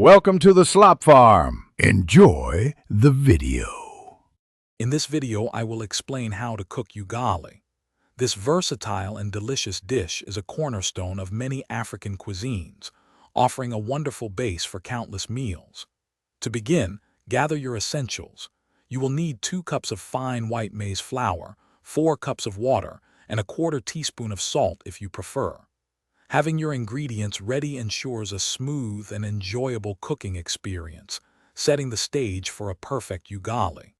Welcome to the Slop Farm. Enjoy the video. In this video, I will explain how to cook ugali. This versatile and delicious dish is a cornerstone of many African cuisines, offering a wonderful base for countless meals. To begin, gather your essentials. You will need 2 cups of fine white maize flour, 4 cups of water, and a 1/4 teaspoon of salt if you prefer. Having your ingredients ready ensures a smooth and enjoyable cooking experience, setting the stage for a perfect ugali.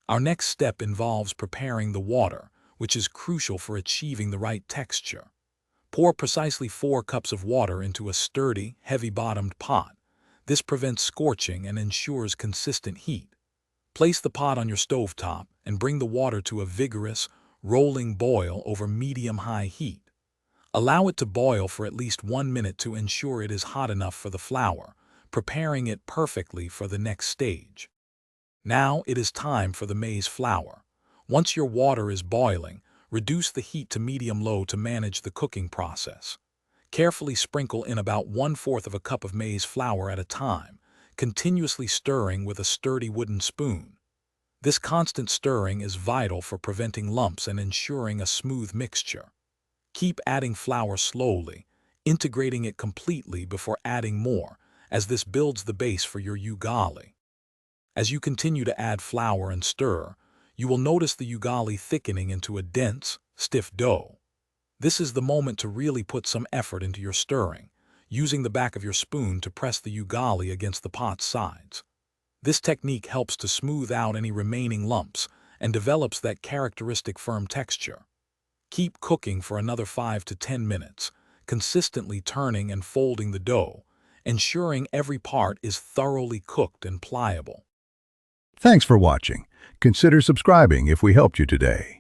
Our next step involves preparing the water, which is crucial for achieving the right texture. Pour precisely 4 cups of water into a sturdy, heavy-bottomed pot. This prevents scorching and ensures consistent heat. Place the pot on your stovetop and bring the water to a vigorous, rolling boil over medium-high heat. Allow it to boil for at least 1 minute to ensure it is hot enough for the flour, preparing it perfectly for the next stage. Now it is time for the maize flour. Once your water is boiling, reduce the heat to medium-low to manage the cooking process. Carefully sprinkle in about 1/4 of a cup of maize flour at a time, continuously stirring with a sturdy wooden spoon. This constant stirring is vital for preventing lumps and ensuring a smooth mixture. Keep adding flour slowly, integrating it completely before adding more, as this builds the base for your ugali. As you continue to add flour and stir, you will notice the ugali thickening into a dense, stiff dough. This is the moment to really put some effort into your stirring, using the back of your spoon to press the ugali against the pot's sides. This technique helps to smooth out any remaining lumps and develops that characteristic firm texture. Keep cooking for another 5 to 10 minutes, consistently turning and folding the dough, ensuring every part is thoroughly cooked and pliable. Thanks for watching. Consider subscribing if we helped you today.